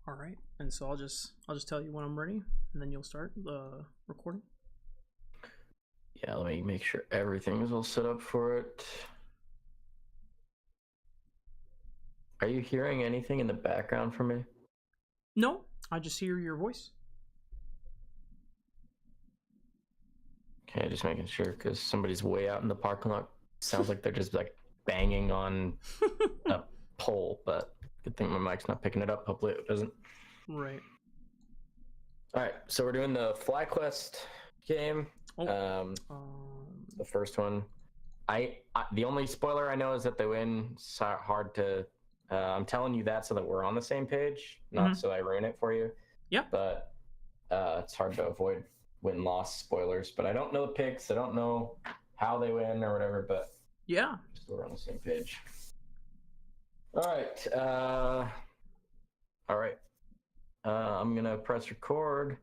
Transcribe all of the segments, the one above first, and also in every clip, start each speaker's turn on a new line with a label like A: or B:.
A: All right, and so I'll just tell you when I'm ready, and then you'll start the recording.
B: Yeah, let me make sure everything is all set up for it. Are you hearing anything in the background from me?
A: No, I just hear your voice.
B: Okay, just making sure because somebody's way out in the parking lot. Sounds like they're just like banging on a pole, but good thing my mic's not picking it up. Hopefully it doesn't.
A: Right.
B: All right, so we're doing the FlyQuest game. The first one. I the only spoiler I know is that they win. It's hard to. I'm telling you that so that we're on the same page, not so I ruin it for you.
A: Yeah.
B: But it's hard to avoid win-loss spoilers. But I don't know the picks. I don't know how they win or whatever. But
A: yeah,
B: just so we're on the same page. All right. I'm gonna press record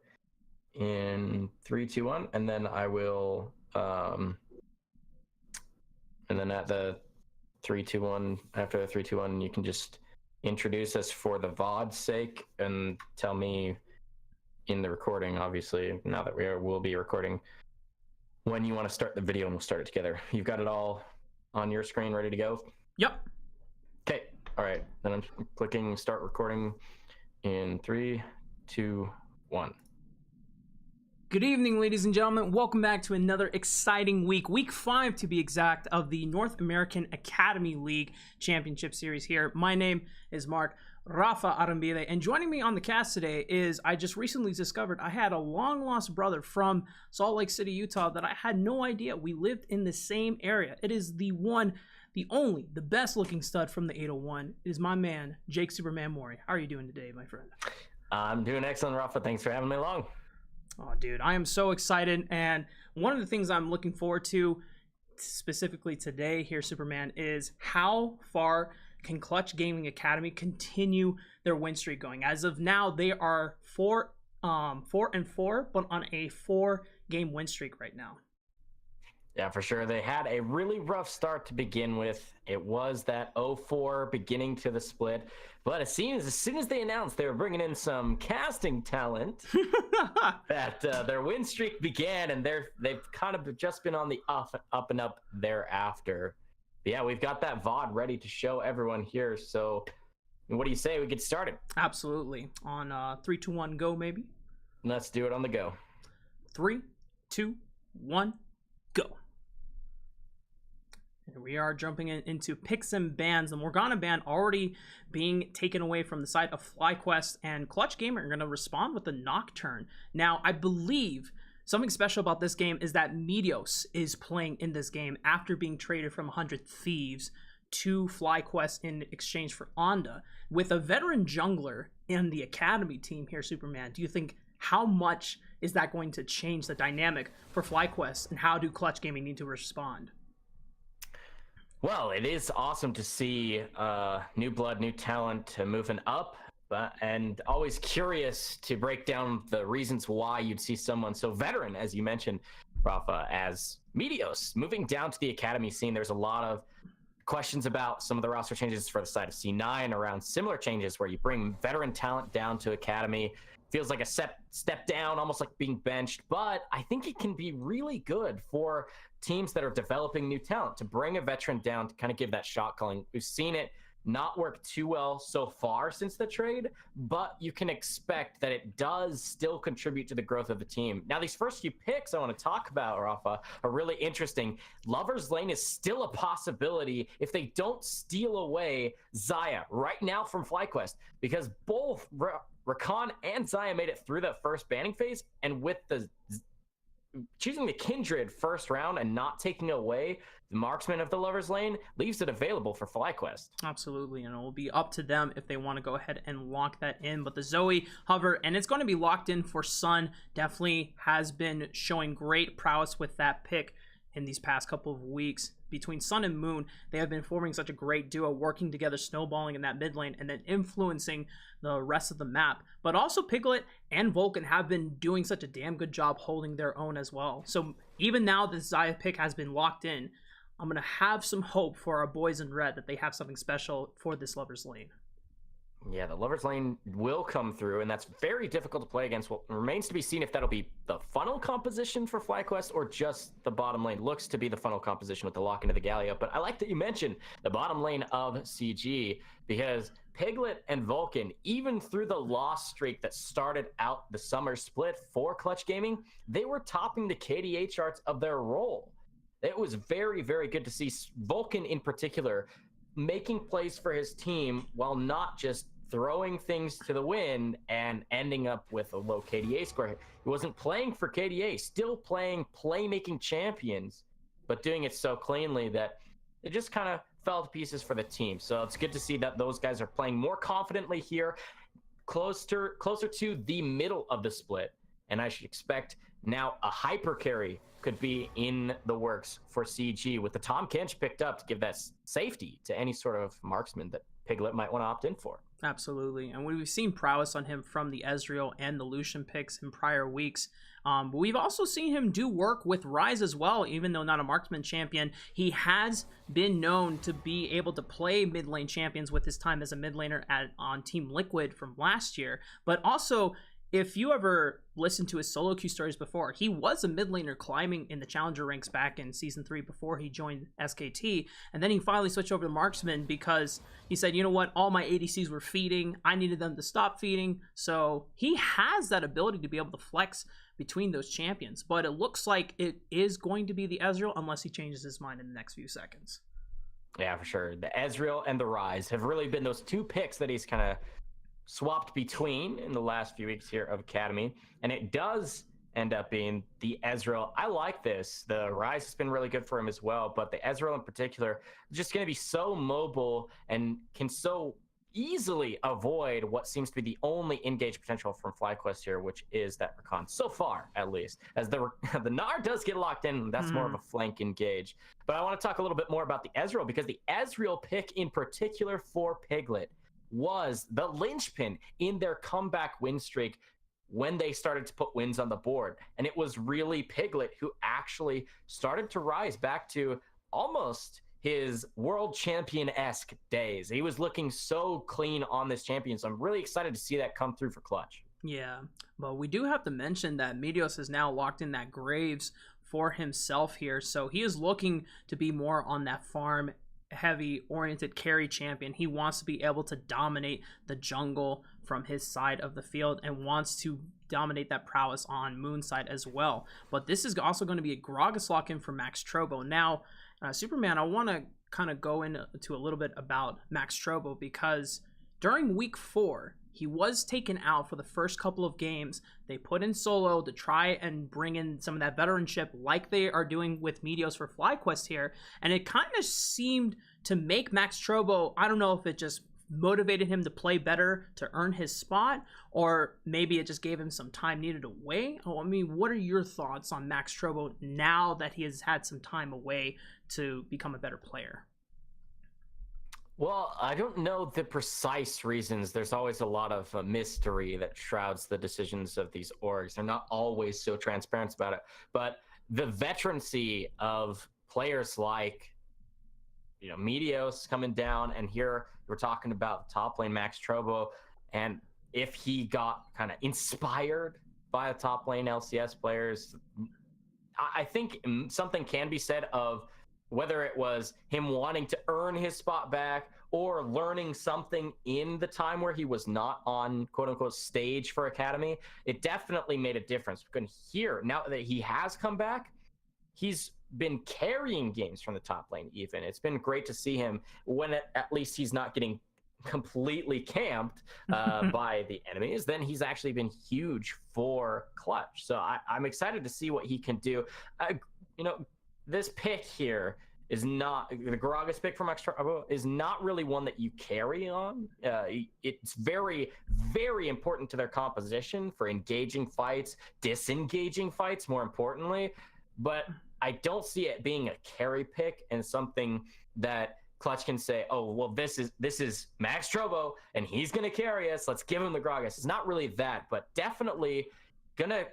B: in 3, 2, 1, and then I will. And then at the 3, 2, 1, after the 3, 2, 1, you can just introduce us for the VOD's sake and tell me in the recording, obviously, now that we'll be recording, when you want to start the video, and we'll start it together. You've got it all on your screen ready to go?
A: Yep.
B: Okay. All right. Then I'm clicking start recording in 3, 2, 1.
A: Good evening, ladies and gentlemen. Welcome back to another exciting week 5 to be exact, of the North American Academy League Championship Series here. My name is Mark Raafaa Arambide, and joining me on the cast today is, I just recently discovered I had a long-lost brother from Salt Lake City, Utah that I had no idea we lived in the same area. It is the one, the only, the best-looking stud from the 801. It is my man, Jake Superman Mori. How are you doing today, my friend?
B: I'm doing excellent, Rafa. Thanks for having me along.
A: Oh, dude, I am so excited, and one of the things I'm looking forward to, specifically today here, Superman, is how far can Clutch Gaming Academy continue their win streak going. As of now, they are 4-4, but on a 4-game win streak right now.
B: Yeah, for sure. They had a really rough start to begin with. It was that 0-4 beginning to the split. But as soon as they announced they were bringing in some casting talent, that their win streak began, and they've kind of just been on the up and up thereafter. But yeah, we've got that VOD ready to show everyone here. So what do you say we get started?
A: Absolutely. On 3, 2, 1, go, maybe?
B: Let's do it on the go.
A: 3, 2, 1, go. Here we are jumping into picks and bans. The Morgana ban already being taken away from the side of FlyQuest, and Clutch Gamer are going to respond with the Nocturne. Now, I believe something special about this game is that Meteos is playing in this game after being traded from 100 Thieves to FlyQuest in exchange for Onda. With a veteran jungler in the Academy team here, Superman, do you think how much is that going to change the dynamic for FlyQuest, and how do Clutch Gaming need to respond?
B: Well, it is awesome to see new blood, new talent moving up, and always curious to break down the reasons why you'd see someone so veteran, as you mentioned, Rafa, as Meteos moving down to the Academy scene. There's a lot of questions about some of the roster changes for the side of C9 around similar changes where you bring veteran talent down to Academy. Feels like a step down, almost like being benched, but I think it can be really good for teams that are developing new talent to bring a veteran down to kind of give that shot calling. We've seen it not work too well so far since the trade, but you can expect that it does still contribute to the growth of the team. Now, these first few picks I want to talk about, Rafa, are really interesting. Lover's Lane is still a possibility if they don't steal away Xayah right now from FlyQuest, because both Rakan and Xayah made it through that first banning phase, and with the choosing the Kindred first round and not taking away the marksman of the Lover's Lane leaves it available for FlyQuest.
A: Absolutely, and it will be up to them if they want to go ahead and lock that in. But the Zoe hover, and it's going to be locked in for Sun, definitely has been showing great prowess with that pick in these past couple of weeks. Between Sun and Moon, they have been forming such a great duo, working together, snowballing in that mid lane, and then influencing the rest of the map. But also Piglet and Vulcan have been doing such a damn good job holding their own as well. So even now the Xayah pick has been locked in, I'm going to have some hope for our boys in red that they have something special for this Lover's Lane.
B: Yeah, the Lover's Lane will come through, and that's very difficult to play against. What remains to be seen if that'll be the funnel composition for FlyQuest or just the bottom lane. Looks to be the funnel composition with the lock into the Gallia, but I like that you mentioned the bottom lane of CG because Piglet and Vulcan, even through the loss streak that started out the summer split for Clutch Gaming, they were topping the KDA charts of their role. It was very, very good to see Vulcan in particular making plays for his team while not just throwing things to the wind and ending up with a low KDA score. He wasn't playing for KDA, still playing playmaking champions, but doing it so cleanly that it just kind of fell to pieces for the team. So it's good to see that those guys are playing more confidently here, closer to the middle of the split. And I should expect now a hyper carry could be in the works for CG with the Tom Kench picked up to give that safety to any sort of marksman that Piglet might want to opt in for.
A: Absolutely. And we've seen prowess on him from the Ezreal and the Lucian picks in prior weeks. But we've also seen him do work with Ryze as well, even though not a marksman champion. He has been known to be able to play mid lane champions with his time as a mid laner on Team Liquid from last year. But also, if you ever listened to his solo queue stories before, he was a mid laner climbing in the challenger ranks back in season 3 before he joined SKT, and then he finally switched over to marksman because he said, you know what, all my ADCs were feeding, I needed them to stop feeding. So he has that ability to be able to flex between those champions, but it looks like it is going to be the Ezreal unless he changes his mind in the next few seconds.
B: Yeah, for sure. The Ezreal and the Ryze have really been those two picks that he's kind of swapped between in the last few weeks here of Academy, and it does end up being the Ezreal. I like this. The Ryze has been really good for him as well, but the Ezreal in particular is just going to be so mobile and can so easily avoid what seems to be the only engage potential from FlyQuest here, which is that Rakan, so far at least. As the Gnar does get locked in, that's more of a flank engage. But I want to talk a little bit more about the Ezreal, because the Ezreal pick in particular for Piglet was the linchpin in their comeback win streak when they started to put wins on the board. And it was really Piglet who actually started to rise back to almost his world champion-esque days. He was looking so clean on this champion, so I'm really excited to see that come through for Clutch.
A: Yeah, but we do have to mention that Meteos is now locked in that Graves for himself here, so he is looking to be more on that farm heavy oriented carry champion. He wants to be able to dominate the jungle from his side of the field and wants to dominate that prowess on Moon side as well. But this is also going to be a Gragas lock-in for Max Trobo. Now, Superman, I want to kind of go into a little bit about Max Trobo, because during week 4, he was taken out for the first couple of games. They put in solo to try and bring in some of that veteranship like they are doing with Meteos for FlyQuest here. And it kind of seemed to make Max Trobo, I don't know if it just motivated him to play better to earn his spot, or maybe it just gave him some time needed away. I mean, what are your thoughts on Max Trobo now that he has had some time away to become a better player?
B: Well, I don't know the precise reasons. There's always a lot of mystery that shrouds the decisions of these orgs. They're not always so transparent about it. But the veterancy of players like, Meteos coming down, and here we're talking about top lane Max Trobo, and if he got kind of inspired by the top lane LCS players, I think something can be said of whether it was him wanting to earn his spot back or learning something in the time where he was not on quote unquote stage for Academy. It definitely made a difference. Because here, now that he has come back, he's been carrying games from the top lane even. It's been great to see him when at least he's not getting completely camped by the enemies. Then he's actually been huge for Clutch. So I'm excited to see what he can do. This pick here is not the Gragas pick from Extra is not really one that you carry on. It's very, very important to their composition for engaging fights, disengaging fights, more importantly. But I don't see it being a carry pick and something that Clutch can say, oh, well, this is Max Trobo and he's gonna carry us. Let's give him the Gragas. It's not really that, but definitely gonna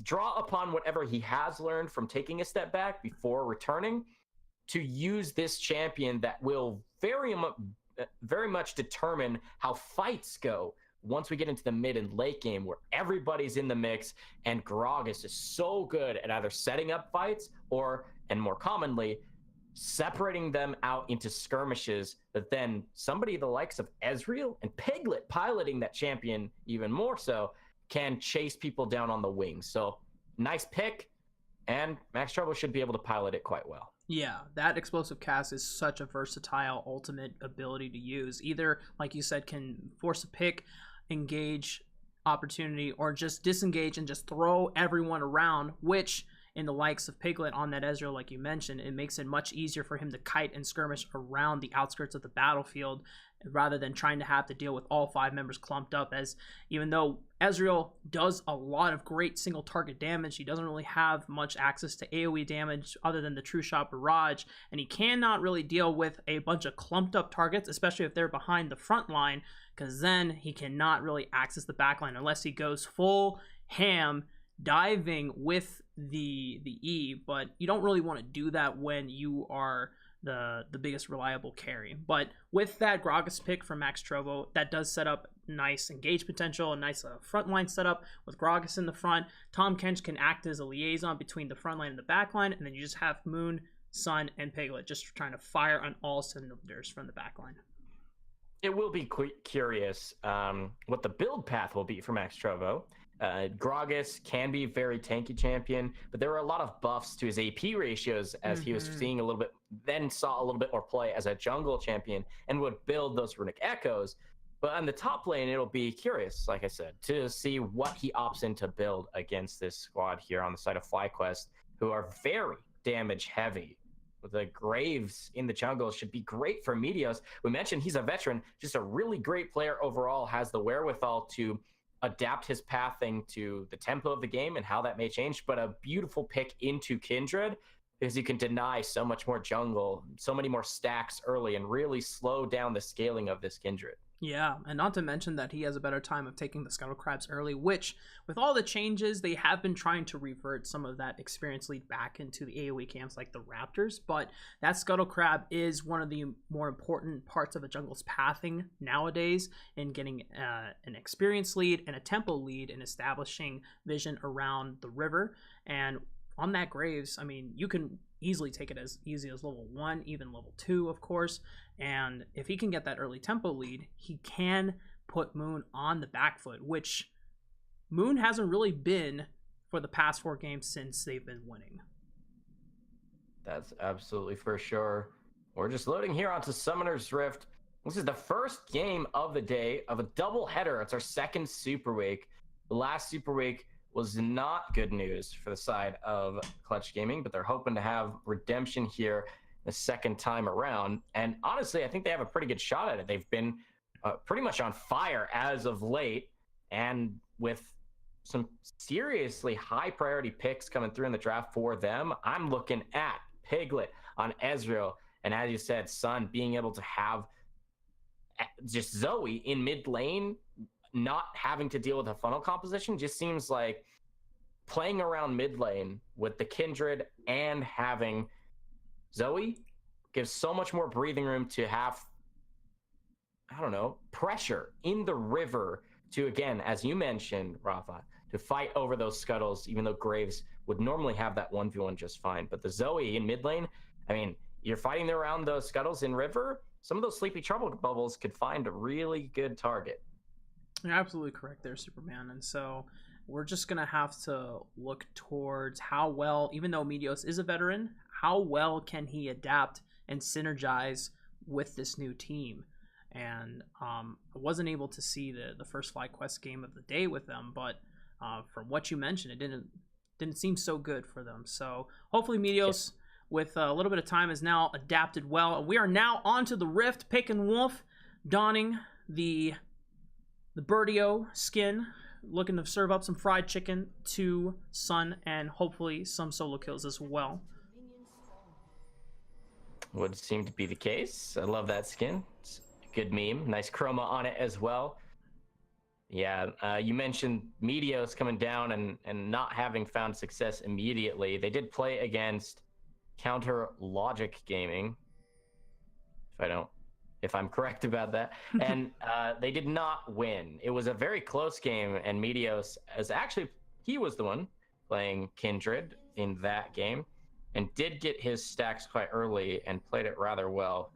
B: draw upon whatever he has learned from taking a step back before returning to use this champion that will very very much determine how fights go once we get into the mid and late game, where everybody's in the mix, and Gragas is so good at either setting up fights or, and more commonly, separating them out into skirmishes that then somebody the likes of Ezreal and Piglet, piloting that champion even more so, can chase people down on the wings. So nice pick, and Max Trouble should be able to pilot it quite well.
A: Yeah, that explosive cast is such a versatile ultimate ability to use. Either, like you said, can force a pick, engage opportunity, or just disengage and just throw everyone around, which in the likes of Piglet on that Ezreal, like you mentioned, it makes it much easier for him to kite and skirmish around the outskirts of the battlefield rather than trying to have to deal with all 5 members clumped up. As even though Ezreal does a lot of great single target damage, he doesn't really have much access to AoE damage other than the True Shot Barrage, and he cannot really deal with a bunch of clumped up targets, especially if they're behind the front line, because then he cannot really access the back line unless he goes full ham diving with the E. But you don't really want to do that when you are the biggest reliable carry. But with that Gragas pick from Max Trovo, that does set up nice engage potential, a nice frontline setup with Gragas in the front. Tahm Kench can act as a liaison between the front line and the back line, and then you just have Moon, Sun, and Piglet just trying to fire on all cylinders from the back line.
B: It will be curious what the build path will be for Max Trovo. Gragas can be a very tanky champion, but there were a lot of buffs to his AP ratios as he was seeing a little bit, then saw a little bit more play as a jungle champion and would build those runic echoes. But on the top lane, it'll be curious, like I said, to see what he opts in to build against this squad here on the side of FlyQuest, who are very damage heavy. The Graves in the jungle should be great for Meteos. We mentioned he's a veteran, just a really great player overall, has the wherewithal to adapt his pathing to the tempo of the game and how that may change, but a beautiful pick into Kindred, because you can deny so much more jungle, so many more stacks early, and really slow down the scaling of this Kindred.
A: Yeah, and not to mention that he has a better time of taking the Scuttle Crabs early, which, with all the changes, they have been trying to revert some of that experience lead back into the AoE camps like the Raptors, but that Scuttle Crab is one of the more important parts of a jungle's pathing nowadays in getting an experience lead and a tempo lead and establishing vision around the river. And on that Graves, I mean, you can easily take it as easy as level 1, even level 2, of course. And if he can get that early tempo lead, he can put Moon on the back foot, which Moon hasn't really been for the past 4 games since they've been winning.
B: That's absolutely for sure. We're just loading here onto Summoner's Rift. This is the first game of the day of a double header. It's our second Super Week. The last Super Week was not good news for the side of Clutch Gaming, but they're hoping to have redemption here the second time around. And honestly, I think they have a pretty good shot at it. They've been pretty much on fire as of late, and with some seriously high priority picks coming through in the draft for them, I'm looking at Piglet on Ezreal, and as you said, Sun being able to have just Zoe in mid lane, not having to deal with a funnel composition, just seems like playing around mid lane with the Kindred and having Zoe gives so much more breathing room to have, I don't know, pressure in the river to, again, as you mentioned, Raafaa, to fight over those scuttles, even though Graves would normally have that 1v1 just fine. But the Zoe in mid lane, I mean, you're fighting around those scuttles in river, some of those Sleepy Trouble bubbles could find a really good target.
A: You're absolutely correct there, Superman. And so we're just going to have to look towards how well, even though Meteos is a veteran, how well can he adapt and synergize with this new team. And I wasn't able to see the first FlyQuest game of the day with them, but from what you mentioned, it didn't seem so good for them. So hopefully Meteos, with a little bit of time, has now adapted well. And we are now onto the Rift, Pick and Wolf, donning the Birdio skin, looking to serve up some fried chicken to Sun, and hopefully some solo kills as well.
B: Would seem to be the case. I love that skin. It's a good meme. Nice chroma on it as well. Yeah, you mentioned Meteos coming down and not having found success immediately. They did play against Counter Logic Gaming, if I don't if I'm correct about that. And they did not win. It was a very close game, and Meteos, he was the one playing Kindred in that game, and did get his stacks quite early and played it rather well.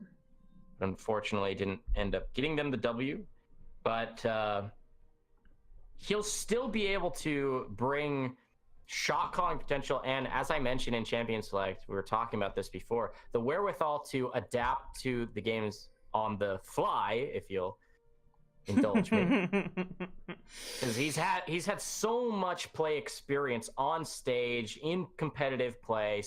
B: Unfortunately, didn't end up getting them the W, but he'll still be able to bring shot calling potential, and as I mentioned in Champion Select, we were talking about this before, the wherewithal to adapt to the games on the fly, if you'll indulge me. Because he's had so much play experience on stage, in competitive play,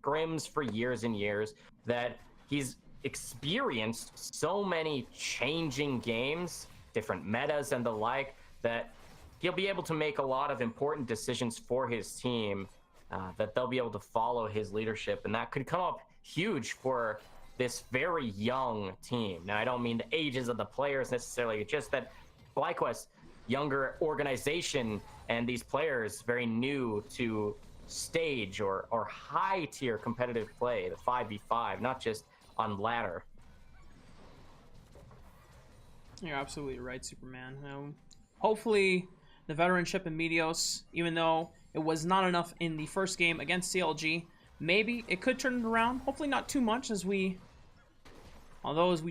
B: scrims for years and years, that he's experienced so many changing games, different metas and the like, that he'll be able to make a lot of important decisions for his team, that they'll be able to follow his leadership, and that could come up huge for this very young team. Now, I don't mean the ages of the players necessarily, just that FlyQuest, younger organization, and these players very new to stage or high tier competitive play, the 5v5, not just on ladder.
A: You're absolutely right, Superman. Hopefully the veteranship in Meteos, even though it was not enough in the first game against CLG, maybe it could turn it around. Hopefully not too much, as we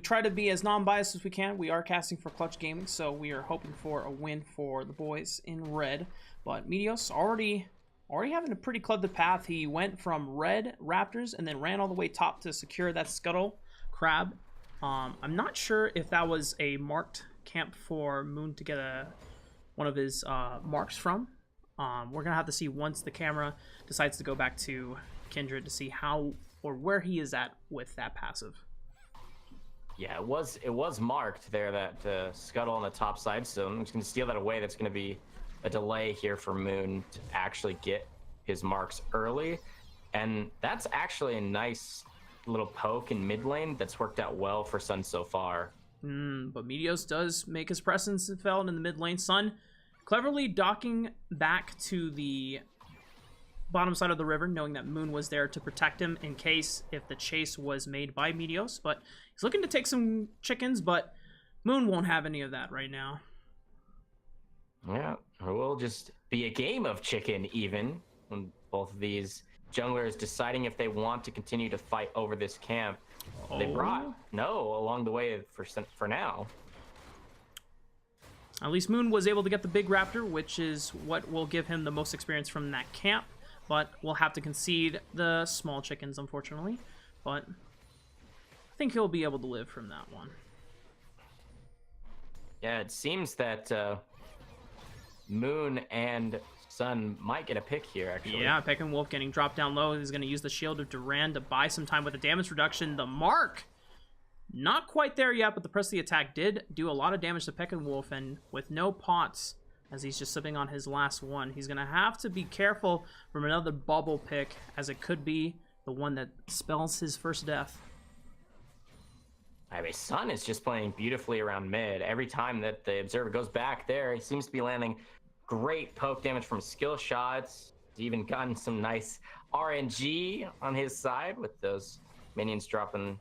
A: try to be as non-biased as we can. We are casting for Clutch Gaming, so we are hoping for a win for the boys in red. But Meteos already having a pretty cluttered path. He went from red Raptors and then ran all the way top to secure that Scuttle Crab. I'm not sure if that was a marked camp for Moon to get one of his marks from. We're gonna have to see once the camera decides to go back to Kindred to see how or where he is at with that passive.
B: Yeah, it was marked there, that Scuttle on the top side, so I'm just gonna steal that away. That's gonna be a delay here for Moon to actually get his marks early, and that's actually a nice little poke in mid lane that's worked out well for Sun so far.
A: But Meteos does make his presence felt in the mid lane. Sun cleverly docking back to the bottom side of the river, knowing that Moon was there to protect him in case if the chase was made by Meteos. But he's looking to take some chickens, but Moon won't have any of that right now.
B: Yeah, it will just be a game of chicken even, when both of these junglers deciding if they want to continue to fight over this camp. They brought no along the way for now.
A: At least Moon was able to get the big raptor, which is what will give him the most experience from that camp. But we'll have to concede the small chickens, unfortunately. But I think he'll be able to live from that one.
B: Yeah, it seems that Moon and Sun might get a pick here, actually.
A: Yeah, Peck and Wolf getting dropped down low. He's going to use the Shield of Duran to buy some time with the damage reduction. The mark, not quite there yet, but the press of the attack did do a lot of damage to Peck and Wolf, and with no pots, as he's just sipping on his last one, he's going to have to be careful from another bubble pick, as it could be the one that spells his first death.
B: I mean, Sun is just playing beautifully around mid. Every time that the Observer goes back there, he seems to be landing great poke damage from skill shots. He's even gotten some nice RNG on his side with those minions dropping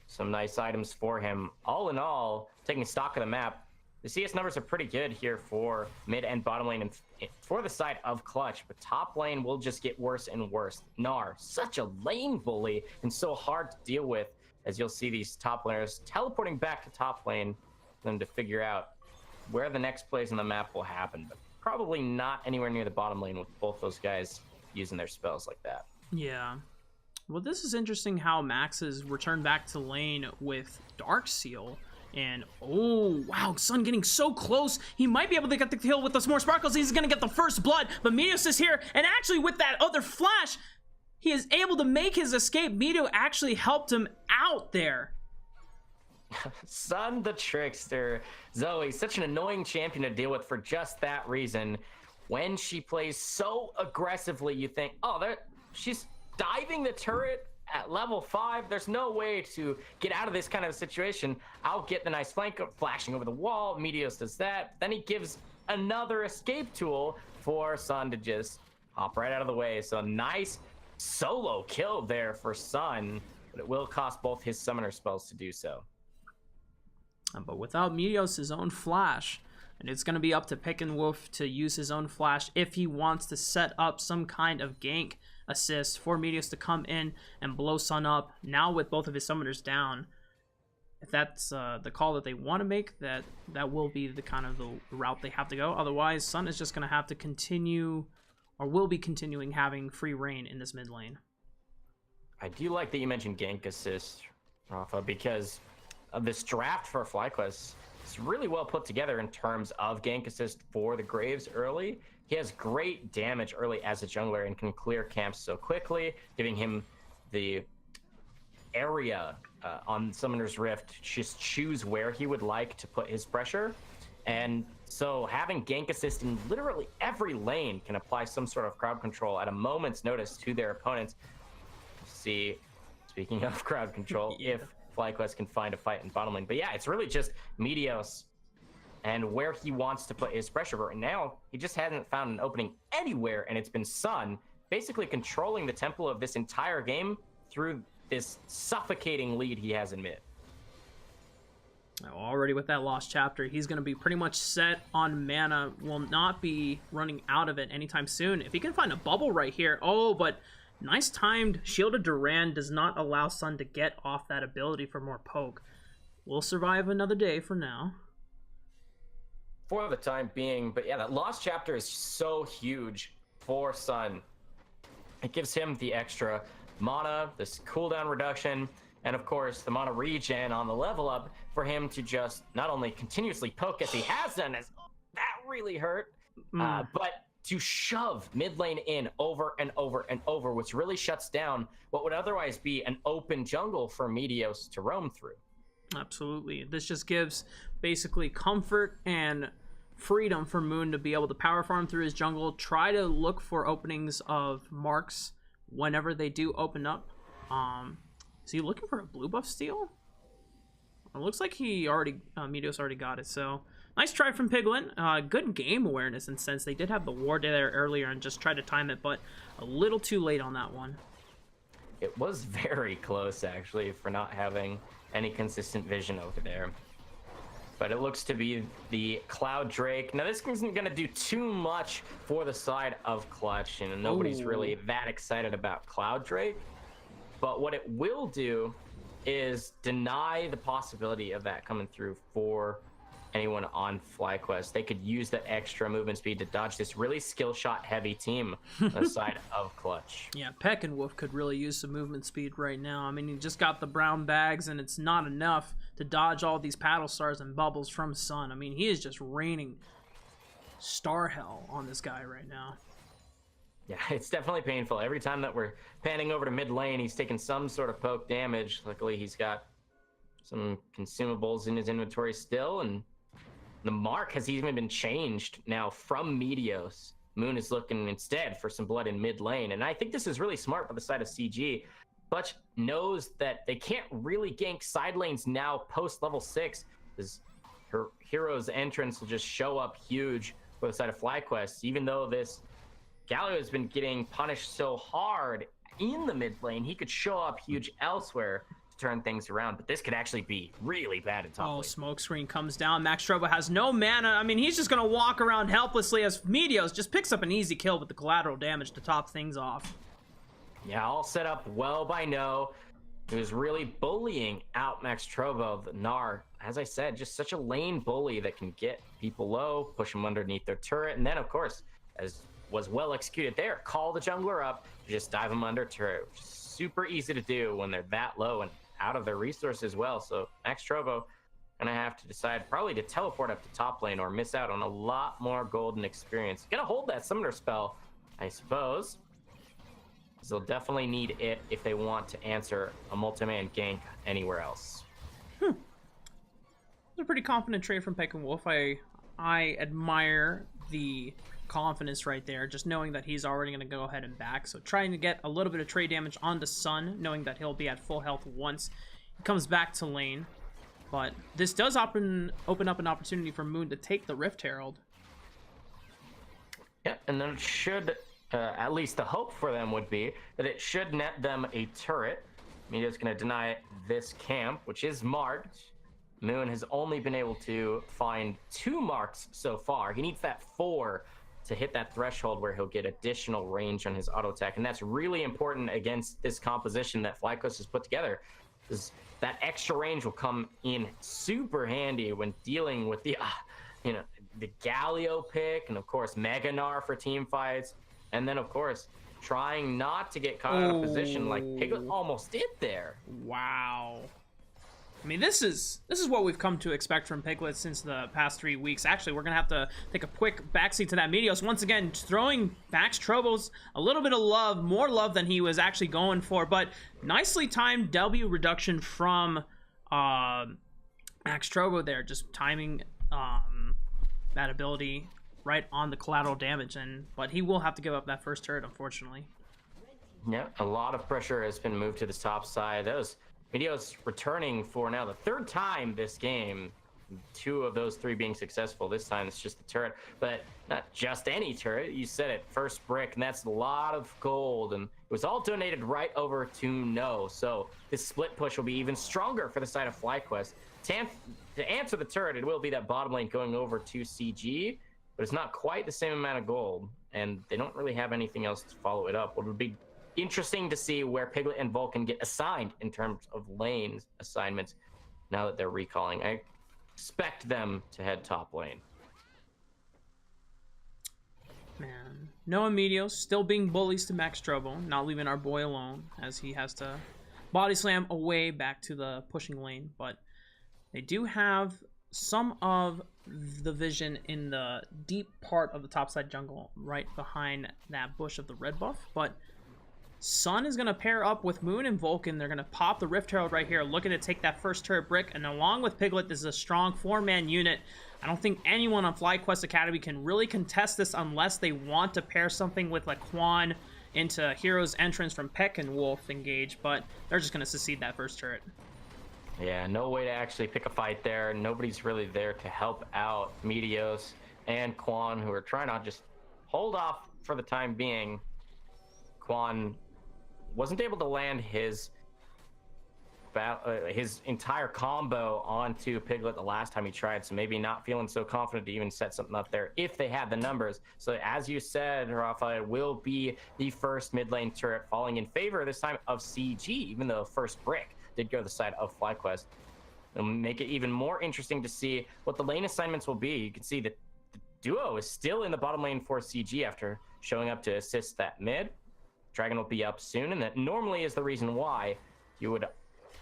B: some nice items for him. All in all, taking stock of the map, the CS numbers are pretty good here for mid and bottom lane and for the side of Clutch, but top lane will just get worse and worse. Gnar, such a lane bully and so hard to deal with, as you'll see these top laners teleporting back to top lane for them to figure out where the next plays on the map will happen, but probably not anywhere near the bottom lane with both those guys using their spells like that.
A: Yeah. Well, this is interesting how Max has returned back to lane with Dark Seal. And, oh, wow, Sun getting so close. He might be able to get the kill with those more sparkles. He's going to get the first blood, but Meteos is here. And actually, with that other flash, he is able to make his escape. Meteos actually helped him out there.
B: Sun the trickster. Zoe, such an annoying champion to deal with for just that reason. When she plays so aggressively, you think, oh, she's diving the turret at level 5. There's no way to get out of this kind of situation. I'll get the nice flank flashing over the wall. Meteos does that. Then he gives another escape tool for Sun to just hop right out of the way. So nice solo kill there for Sun. but it will cost both his summoner spells to do so.
A: But without Meteos' own flash, and it's going to be up to Pick and Wolf to use his own flash if he wants to set up some kind of gank assist for Meteos to come in and blow Sun up. Now with both of his summoners down, if that's the call that they want to make, that will be the kind of the route they have to go. Otherwise, Sun is just going to have to continue, or will be continuing having free reign in this mid lane.
B: I do like that you mentioned gank assist, Raafaa, because of this draft for FlyQuest. It's really well put together in terms of gank assist for the Graves early. He has great damage early as a jungler and can clear camps so quickly, giving him the area on Summoner's Rift to just choose where he would like to put his pressure. And so having gank assist in literally every lane can apply some sort of crowd control at a moment's notice to their opponents. See, speaking of crowd control, if FlyQuest can find a fight in bottom lane. But yeah, it's really just Meteos and where he wants to put his pressure. But right now, he just hasn't found an opening anywhere, and it's been Sun basically controlling the tempo of this entire game through this suffocating lead he has in mid.
A: Now, already with that lost chapter, he's going to be pretty much set on mana, will not be running out of it anytime soon. If he can find a bubble right here, oh, but nice timed Shield of Duran does not allow Sun to get off that ability for more poke. We'll survive another day for now.
B: For the time being, but yeah, that lost chapter is so huge for Sun. It gives him the extra mana, this cooldown reduction, and of course the mana regen on the level up for him to just not only continuously poke as he has done, as that really hurt, but to shove mid lane in over and over and over, which really shuts down what would otherwise be an open jungle for Meteos to roam through.
A: Absolutely. This just gives basically comfort and freedom for Moon to be able to power farm through his jungle, try to look for openings of marks whenever they do open up. Is he looking for a blue buff steal? It looks like he already, Meteos already got it, so nice try from Piglin. Good game awareness, and since they did have the ward there earlier and just tried to time it, but a little too late on that one.
B: It was very close, actually, for not having any consistent vision over there. But it looks to be the Cloud Drake. Now, this isn't going to do too much for the side of Clutch, and nobody's really that excited about Cloud Drake. But what it will do is deny the possibility of that coming through for anyone on FlyQuest. They could use that extra movement speed to dodge this really skill shot heavy team on the side of Clutch.
A: Yeah, Peck and Wolf could really use some movement speed right now. I mean, he just got the brown bags, and it's not enough to dodge all these paddle stars and bubbles from Sun. I mean, he is just raining star hell on this guy right now.
B: Yeah, it's definitely painful. Every time that we're panning over to mid lane, he's taking some sort of poke damage. Luckily, he's got some consumables in his inventory still, and the mark has even been changed now from Meteos. Moon is looking instead for some blood in mid lane, and I think this is really smart by the side of CG. Butch knows that they can't really gank side lanes now post level 6, because her hero's entrance will just show up huge for the side of FlyQuest. Even though this Galio has been getting punished so hard in the mid lane, he could show up huge elsewhere to turn things around, but this could actually be really bad at top lane.
A: Smoke screen comes down. Max Strobo has no mana. I mean, he's just going to walk around helplessly as Meteos just picks up an easy kill with the collateral damage to top things off.
B: Yeah, all set up well by No. He was really bullying out Max Strobo, the Gnar. As I said, just such a lane bully that can get people low, push them underneath their turret, and then, of course, as was well executed there, call the jungler up, just dive them under turret, which is super easy to do when they're that low and out of their resources as well. So Max Strobo gonna have to decide probably to teleport up to top lane or miss out on a lot more golden experience. Gonna hold that summoner spell, I suppose. They'll definitely need it if they want to answer a multi-man gank anywhere else.
A: It's a pretty confident trade from Peck and Wolf. I admire the confidence right there, just knowing that he's already going to go ahead and back. So trying to get a little bit of trade damage onto Sun, knowing that he'll be at full health once he comes back to lane. But this does open up an opportunity for Moon to take the Rift Herald.
B: Yeah, and then it should, at least the hope for them would be that it should net them a turret Media's going to deny this camp, which is marked. Moon has only been able to find 2 marks so far. He needs that 4 to hit that threshold where he'll get additional range on his auto attack. And that's really important against this composition that FlyQuest has put together, because that extra range will come in super handy when dealing with the, the Galio pick, and of course Meganar for team fights. And then of course, trying not to get caught out of position like Piglet almost did there.
A: Wow. I mean, this is what we've come to expect from Piglet since the past 3 weeks. Actually, we're going to have to take a quick backseat to that Meteos. Once again, throwing Max Trobos a little bit of love, more love than he was actually going for. But nicely timed W reduction from Max Trobo there. Just timing that ability right on the collateral damage. But he will have to give up that first turret, unfortunately.
B: Yeah, a lot of pressure has been moved to the top side. Those Meteos returning for now the 3rd time this game. 2 of those 3 being successful. This time it's just the turret, but not just any turret. You said it, first brick, and that's a lot of gold, and it was all donated right over to No. So this split push will be even stronger for the side of FlyQuest. To answer the turret, it will be that bottom lane going over to CG, but it's not quite the same amount of gold, and they don't really have anything else to follow it up. What would be interesting to see where Piglet and Vulcan get assigned in terms of lanes assignments now that they're recalling. I expect them to head top lane.
A: Man, Noah Meteos still being bullies to Max Trobo, not leaving our boy alone as he has to body slam away back to the pushing lane. But they do have some of the vision in the deep part of the topside jungle right behind that bush of the red buff. But Sun is going to pair up with Moon and Vulcan. They're going to pop the Rift Herald right here, looking to take that first turret brick. And along with Piglet, this is a strong 4-man unit. I don't think anyone on FlyQuest Academy can really contest this unless they want to pair something with like Quan into Hero's entrance from Peck and Wolf engage. But they're just going to succeed that first turret.
B: Yeah, no way to actually pick a fight there. Nobody's really there to help out Meteos and Quan, who are trying to just hold off for the time being. Quan wasn't able to land his entire combo onto Piglet the last time he tried, so maybe not feeling so confident to even set something up there if they had the numbers. So as you said, Raafaa, it will be the first mid lane turret falling in favor this time of CG, even though the first brick did go to the side of FlyQuest. It'll make it even more interesting to see what the lane assignments will be. You can see that the duo is still in the bottom lane for CG after showing up to assist that mid. Dragon will be up soon, and that normally is the reason why you would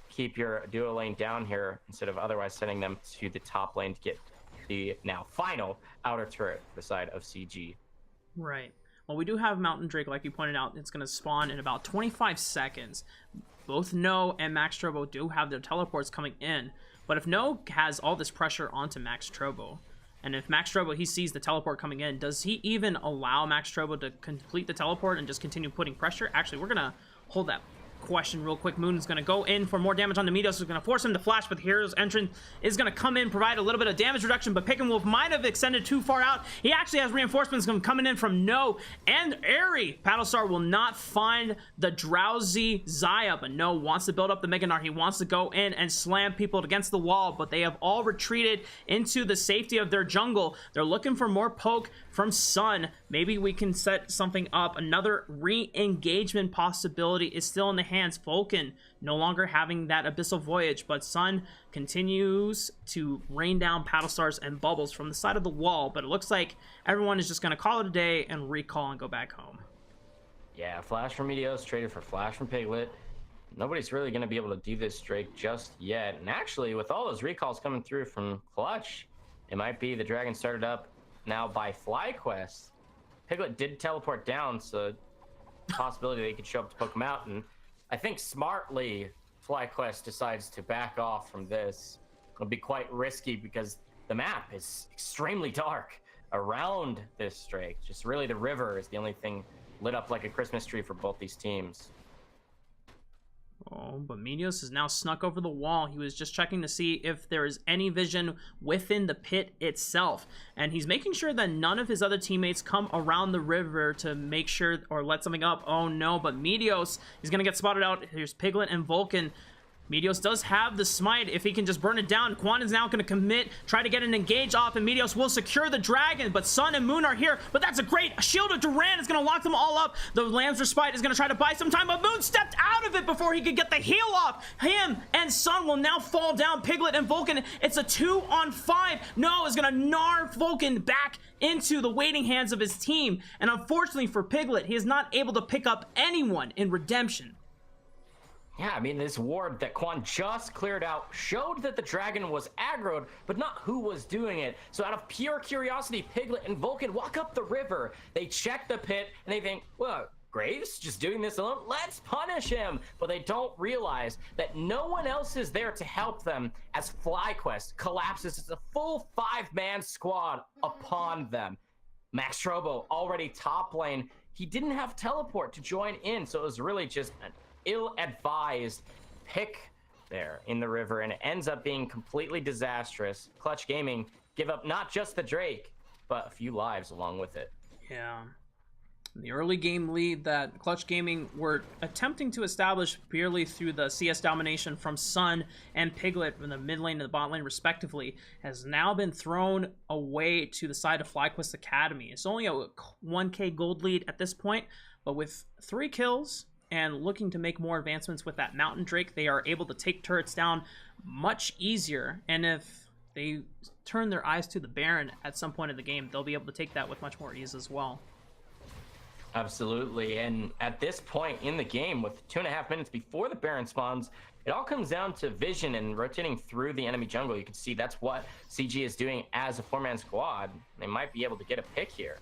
B: keep your duo lane down here instead of otherwise sending them to the top lane to get the now final outer turret for the side of CG.
A: Right. Well, we do have Mountain Drake, like you pointed out. It's going to spawn in about 25 seconds. Both No and Max Trobo do have their teleports coming in, but if No has all this pressure onto Max Trobo, and if Max Trobo, he sees the teleport coming in, does he even allow Max Trobo to complete the teleport and just continue putting pressure? Actually, we're going to hold that question real quick. Moon is going to go in for more damage on the Meteos. Is going to force him to flash, but the Hero's entrance is going to come in, provide a little bit of damage reduction, but Pick and Wolf might have extended too far out. He actually has reinforcements coming in from No and Airy. Battlestar will not find the drowsy Zaya, but No wants to build up the Meganar. He wants to go in and slam people against the wall, but they have all retreated into the safety of their jungle. They're looking for more poke from Sun. Maybe we can set something up. Another re-engagement possibility is still in the hands. Vulcan no longer having that abyssal voyage, but Sun continues to rain down paddle stars and bubbles from the side of the wall. But it looks like everyone is just going to call it a day and recall and go back home.
B: Yeah, flash from Meteos traded for flash from Piglet. Nobody's really going to be able to do this Drake just yet. And actually, with all those recalls coming through from Clutch, it might be the Dragon started up now by FlyQuest. Piglet did teleport down, so possibility they could show up to poke him out. And I think smartly, FlyQuest decides to back off from this. It'll be quite risky because the map is extremely dark around this Drake. Just really the river is the only thing lit up like a Christmas tree for both these teams.
A: Oh, but Meteos is now snuck over the wall. He was just checking to see if there is any vision within the pit itself. And he's making sure that none of his other teammates come around the river to make sure or let something up. Oh no, but Meteos is going to get spotted out. Here's Piglet and Vulcan. Meteos does have the smite if he can just burn it down. Quan is now going to commit, try to get an engage off, and Meteos will secure the dragon, but Sun and Moon are here, but that's a great shield of Duran is going to lock them all up. The Lamb's Respite is going to try to buy some time, but Moon stepped out of it before he could get the heal off. Him and Sun will now fall down. Piglet and Vulcan, it's a 2-on-5. No is going to gnar Vulcan back into the waiting hands of his team, and unfortunately for Piglet, he is not able to pick up anyone in Redemption.
B: Yeah, I mean, this ward that Quan just cleared out showed that the dragon was aggroed, but not who was doing it. So out of pure curiosity, Piglet and Vulcan walk up the river. They check the pit, and they think, well, Graves just doing this alone? Let's punish him! But they don't realize that no one else is there to help them as FlyQuest collapses as a full 5-man squad upon them. Max Trobo already top lane. He didn't have teleport to join in, so it was really just an ill-advised pick there in the river, and it ends up being completely disastrous. Clutch Gaming give up not just the Drake, but a few lives along with it.
A: Yeah. The early game lead that Clutch Gaming were attempting to establish purely through the CS domination from Sun and Piglet in the mid lane and the bot lane respectively has now been thrown away to the side of FlyQuest Academy. It's only a 1k gold lead at this point, but with 3 kills and looking to make more advancements with that Mountain Drake, they are able to take turrets down much easier. And if they turn their eyes to the Baron at some point in the game, they'll be able to take that with much more ease as well.
B: Absolutely, and at this point in the game, with 2.5 minutes before the Baron spawns, it all comes down to vision and rotating through the enemy jungle. You can see that's what CG is doing as a 4-man squad. They might be able to get a pick here.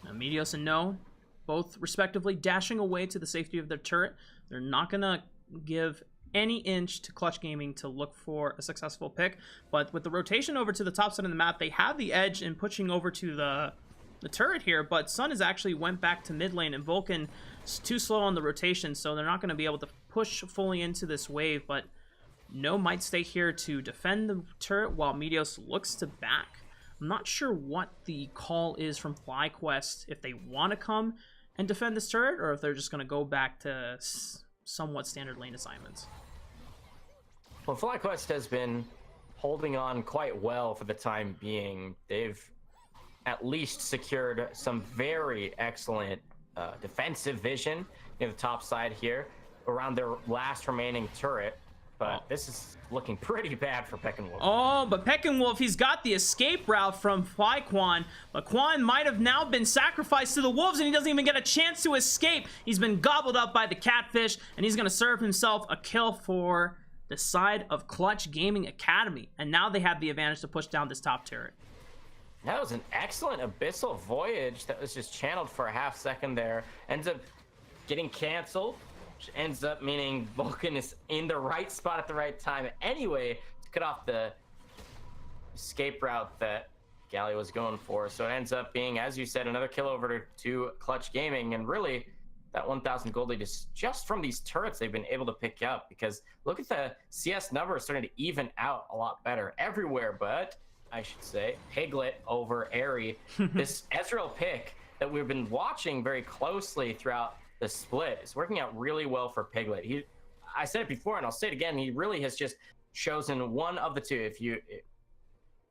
A: Now, Meteos and No, both respectively dashing away to the safety of their turret. They're not going to give any inch to Clutch Gaming to look for a successful pick, but with the rotation over to the top side of the map, they have the edge in pushing over to the turret here, but Sun has actually went back to mid lane, and Vulcan is too slow on the rotation, so they're not going to be able to push fully into this wave, but No might stay here to defend the turret while Meteos looks to back. I'm not sure what the call is from FlyQuest, if they want to come and defend this turret, or if they're just going to go back to somewhat standard lane assignments.
B: Well, FlyQuest has been holding on quite well for the time being. They've at least secured some very excellent defensive vision near the top side here around their last remaining turret. But this is looking pretty bad for Peckinwolf.
A: Oh, but Peckinwolf, he's got the escape route from FlyQuan, but Quan might have now been sacrificed to the wolves, and he doesn't even get a chance to escape. He's been gobbled up by the catfish, and he's going to serve himself a kill for the side of Clutch Gaming Academy. And now they have the advantage to push down this top turret.
B: That was an excellent Abyssal Voyage that was just channeled for a half second there. Ends up getting canceled, which ends up meaning Vulcan is in the right spot at the right time anyway to cut off the escape route that Galley was going for. So it ends up being, as you said, another kill over to Clutch Gaming. And really, that 1,000 gold lead is just from these turrets they've been able to pick up, because look at the CS numbers starting to even out a lot better everywhere, but I should say, Piglet over Airy. This Ezreal pick that we've been watching very closely throughout the split is working out really well for Piglet. I said it before and I'll say it again, he really has just chosen one of the two.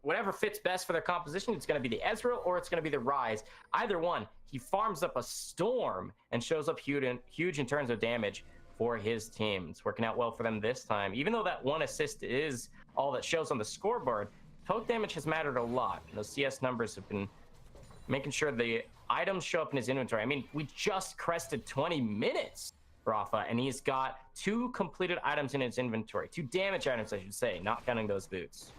B: Whatever fits best for their composition, it's going to be the Ezreal or it's going to be the Rise. Either one, he farms up a storm and shows up huge in terms of damage for his team. It's working out well for them this time. Even though that one assist is all that shows on the scoreboard, poke damage has mattered a lot. And those CS numbers have been making sure the items show up in his inventory. I mean, we just crested 20 minutes, Raafaa, and he's got 2 completed items in his inventory. 2 damage items, I should say, not counting those boots.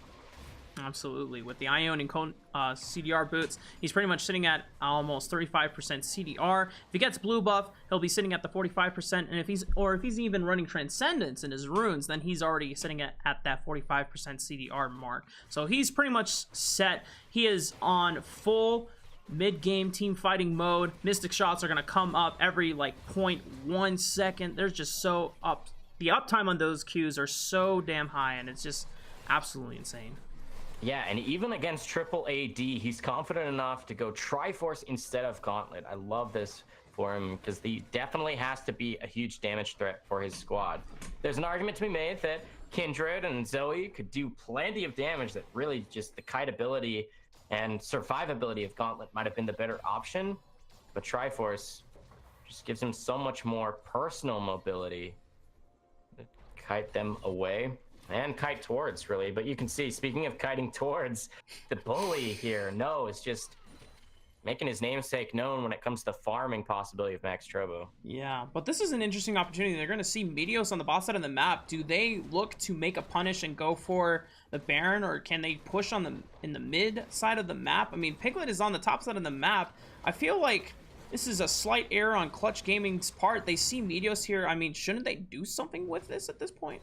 A: Absolutely. With the Ion and CDR boots, he's pretty much sitting at almost 35% CDR. If he gets blue buff, he'll be sitting at the 45%, and if he's even running Transcendence in his runes, then he's already sitting at that 45% CDR mark. So he's pretty much set. He is on full mid-game team fighting mode. Mystic shots are going to come up every like 0.1 second. They're just so up the uptime on those Qs are so damn high, and it's just absolutely insane.
B: Yeah, and even against triple AD, he's confident enough to go Triforce instead of Gauntlet. I love this for him because he definitely has to be a huge damage threat for his squad. There's an argument to be made that Kindred and Zoe could do plenty of damage, that really just the kite ability and survivability of Gauntlet might have been the better option, but Triforce just gives him so much more personal mobility to kite them away. And kite towards, really. But you can see, speaking of kiting towards, the bully here, No, is just making his namesake known when it comes to the farming possibility of Max Trobo.
A: Yeah, but this is an interesting opportunity. They're going to see Meteos on the bot side of the map. Do they look to make a punish and go for the Baron, or can they push on in the mid side of the map? I mean, Piglet is on the top side of the map. I feel like this is a slight error on Clutch Gaming's part. They see Meteos here. I mean, shouldn't they do something with this at this point?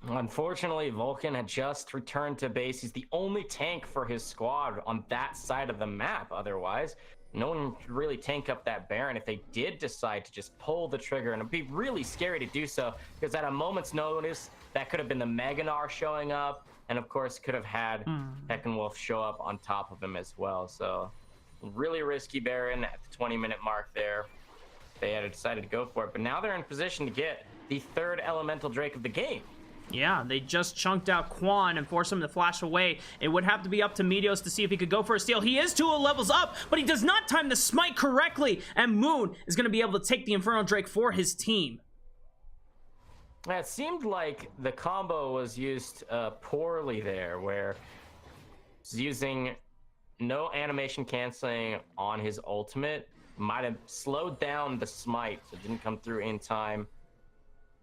B: Unfortunately, Vulcan had just returned to base. He's the only tank for his squad on that side of the map. Otherwise, no one could really tank up that Baron if they did decide to just pull the trigger. And it'd be really scary to do so, because at a moment's notice, that could have been the Meganar showing up. And of course, could have had Peckenwolf show up on top of him as well. So really risky Baron at the 20-minute mark there. They had decided to go for it. But now they're in position to get the third Elemental Drake of the game.
A: Yeah, they just chunked out Quan and forced him to flash away. It would have to be up to Meteos to see if he could go for a steal. He is 2 levels up, but he does not time the smite correctly, and Moon is going to be able to take the Infernal Drake for his team.
B: It seemed like the combo was used poorly there, where he's using no animation canceling on his ultimate. Might have slowed down the smite, so it didn't come through in time.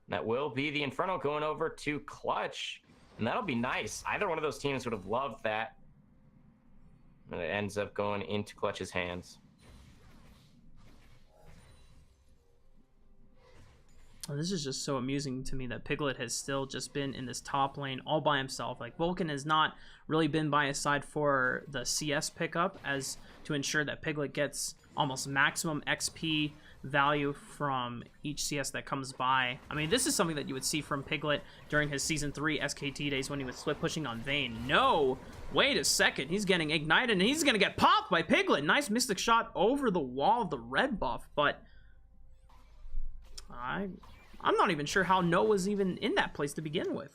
B: That will be the Inferno going over to Clutch, and that'll be nice. Either one of those teams would have loved that. And it ends up going into Clutch's hands.
A: This is just so amusing to me that Piglet has still just been in this top lane all by himself. Like, Vulcan has not really been by his side for the CS pickup, as to ensure that Piglet gets almost maximum XP value from each CS that comes by. I mean, this is something that you would see from Piglet during his Season 3 SKT days when he was split pushing on Vayne. No! Wait a second, he's getting ignited and he's gonna get popped by Piglet. Nice Mystic shot over the wall of the red buff, but I'm not even sure how No was even in that place to begin with.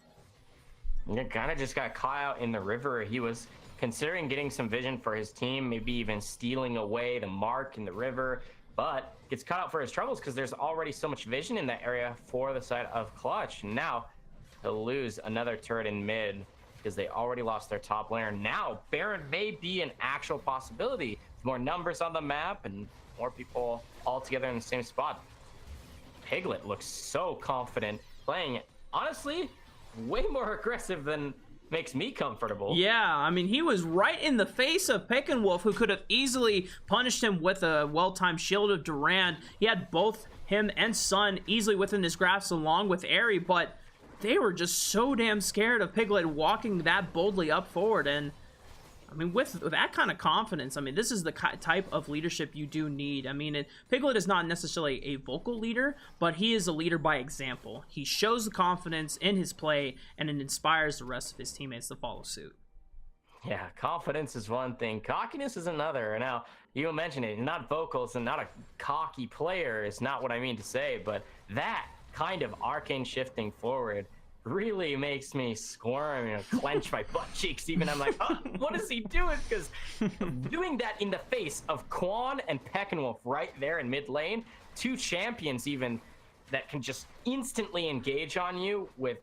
B: It kind of just got caught out in the river. He was considering getting some vision for his team, maybe even stealing away the mark in the river, but gets caught out for his troubles because there's already so much vision in that area for the side of Clutch. Now he'll lose another turret in mid because they already lost their top laner. Now Baron may be an actual possibility. More numbers on the map and more people all together in the same spot. Piglet looks so confident playing it. Honestly, way more aggressive than makes me comfortable.
A: Yeah, I mean, he was right in the face of Peckenwolf, who could have easily punished him with a well-timed Shield of Durand. He had both him and Sun easily within his grasp along with Aerie, but they were just so damn scared of Piglet walking that boldly up forward. And I mean, with that kind of confidence, I mean, this is the type of leadership you do need. I mean, Piglet is not necessarily a vocal leader, but he is a leader by example. He shows the confidence in his play, and it inspires the rest of his teammates to follow suit.
B: Yeah, confidence is one thing. Cockiness is another. Now, you mentioned it, not vocals and not a cocky player is not what I mean to say, but that kind of arcane shifting forward really makes me squirm and clench my butt cheeks. Even I'm like, oh, what is he doing? Because doing that in the face of Quan and Peckenwolf right there in mid lane, 2 champions even that can just instantly engage on you with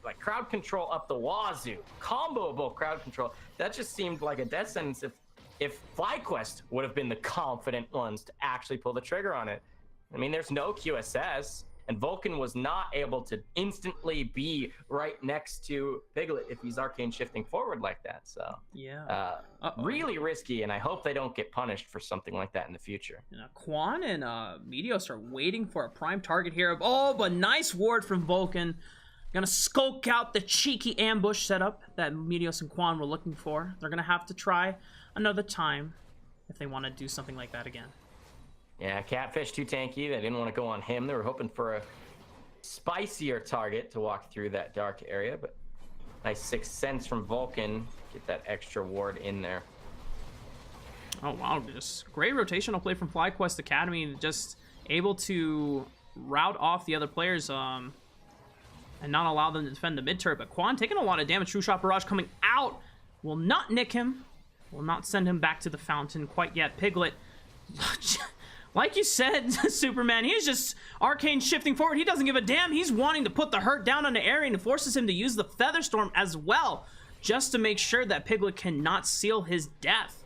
B: like crowd control up the wazoo, comboable crowd control. That just seemed like a death sentence if FlyQuest would have been the confident ones to actually pull the trigger on it. I mean, there's no QSS. And Vulcan was not able to instantly be right next to Piglet if he's arcane shifting forward like that. So
A: yeah,
B: really risky, and I hope they don't get punished for something like that in the future.
A: Quan and Meteos are waiting for a prime target here. Oh, but nice ward from Vulcan. Gonna skulk out the cheeky ambush setup that Meteos and Quan were looking for. They're gonna have to try another time if they want to do something like that again.
B: Yeah, Catfish too tanky. They didn't want to go on him. They were hoping for a spicier target to walk through that dark area, but nice Sixth Sense from Vulcan. Get that extra ward in there.
A: Oh, wow. Just great rotational play from FlyQuest Academy. Just able to route off the other players and not allow them to defend the mid turret. But Quan taking a lot of damage. True Shot Barrage coming out. Will not nick him. Will not send him back to the fountain quite yet. Piglet, like you said, Superman, he's just arcane shifting forward. He doesn't give a damn. He's wanting to put the hurt down on the area, and it forces him to use the Featherstorm as well, just to make sure that Piglet cannot seal his death.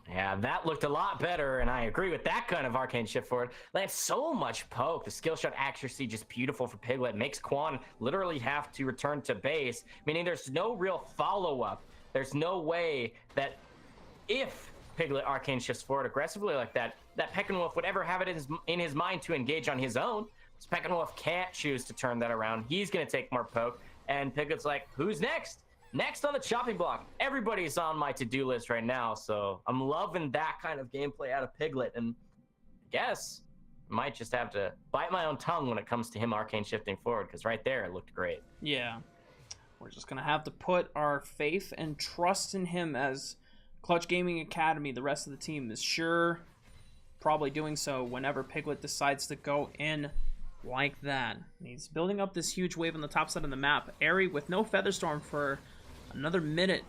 B: Yeah, that looked a lot better, and I agree with that kind of arcane shift forward. That's so much poke. The skill shot accuracy just beautiful for Piglet. Makes Quan literally have to return to base, meaning there's no real follow-up. There's no way that if Piglet arcane shifts forward aggressively like that, that Peckinwolf would ever have it in his mind to engage on his own. So Peckinwolf can't choose to turn that around. He's going to take more poke, and Piglet's like, who's next? Next on the chopping block. Everybody's on my to-do list right now, so I'm loving that kind of gameplay out of Piglet, and I guess I might just have to bite my own tongue when it comes to him arcane shifting forward, because right there it looked great.
A: Yeah. We're just going to have to put our faith and trust in him as Clutch Gaming Academy. The rest of the team is sure probably doing so whenever Piglet decides to go in like that. And he's building up this huge wave on the top side of the map. Aerie with no Featherstorm for another minute.